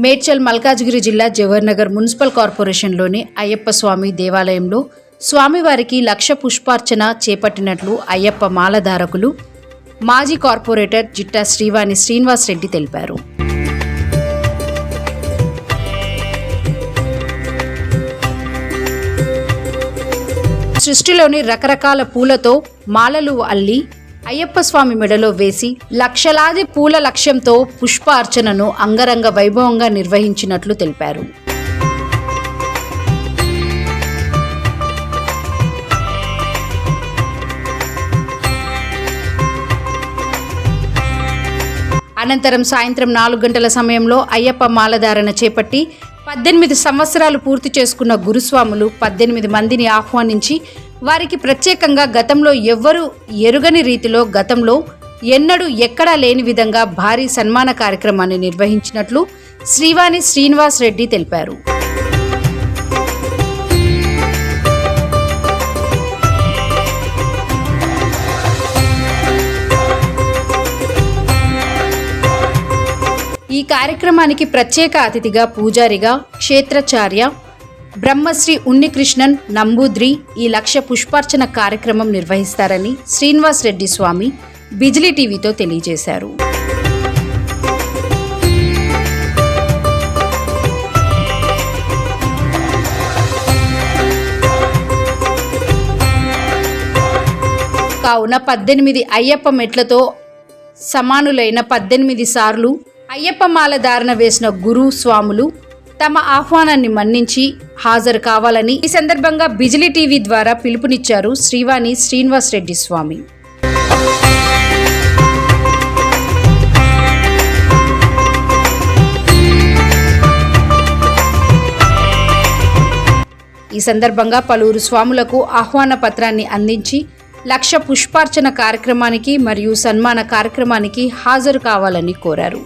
మేడ్చల్ మల్కాజ్గిరి జిల్లా జవహర్నగర్ మున్సిపల్ కార్పొరేషన్లోని అయ్యప్ప స్వామి దేవాలయంలో స్వామివారికి 1,00,000 పుష్పార్చన చేపట్టినట్లు అయ్యప్ప మాలధారకులు మాజీ కార్పొరేటర్ జిట్టా శ్రీవాణి శ్రీనివాస్ రెడ్డి తెలిపారు. సృష్టిలోని రకరకాల పూలతో మాలలు అల్లి అయ్యప్ప స్వామి మెడలో వేసి లక్షలాది పూల లక్ష్యంతో పుష్ప అర్చనను అంగరంగ వైభవంగా నిర్వహించినట్లు తెలిపారు. అనంతరం సాయంత్రం 4 గంటల సమయంలో అయ్యప్ప మాలధారణ చేపట్టి 18 సంవత్సరాలు పూర్తి చేసుకున్న గురుస్వాములు 18 మందిని ఆహ్వానించి వారికి ప్రత్యేకంగా గతంలో ఎవ్వరూ ఎరుగని రీతిలో గతంలో ఎన్నడూ ఎక్కడా లేని విధంగా భారీ సన్మాన కార్యక్రమాన్ని నిర్వహించినట్లు శ్రీవాణి శ్రీనివాస్ రెడ్డి తెలిపారు. ఈ కార్యక్రమానికి ప్రత్యేక అతిథిగా పూజారిగా క్షేత్రాచార్య బ్రహ్మశ్రీ ఉన్నికృష్ణన్ నంబూద్రి ఈ 1,00,000 పుష్పార్చన కార్యక్రమం నిర్వహిస్తారని శ్రీనివాస్ రెడ్డి స్వామి బిజిలీ టీవీతో తెలియజేశారు. కావున 18 అయ్యప్ప మెట్లతో సమానులైన 18 సార్లు అయ్యప్ప మాల ధారణ వేసిన గురు స్వాములు తమ ఆహ్వానాన్ని మన్నించి హాజరు కావాలని ఈ సందర్భంగా బిజిలీ టీవీ ద్వారా పిలుపునిచ్చారు శ్రీవాణి శ్రీనివాస్ రెడ్డి స్వామి. ఈ సందర్భంగా పలువురు స్వాములకు ఆహ్వాన పత్రాన్ని అందించి 1,00,000 పుష్పార్చన కార్యక్రమానికి మరియు సన్మాన కార్యక్రమానికి హాజరు కావాలని కోరారు.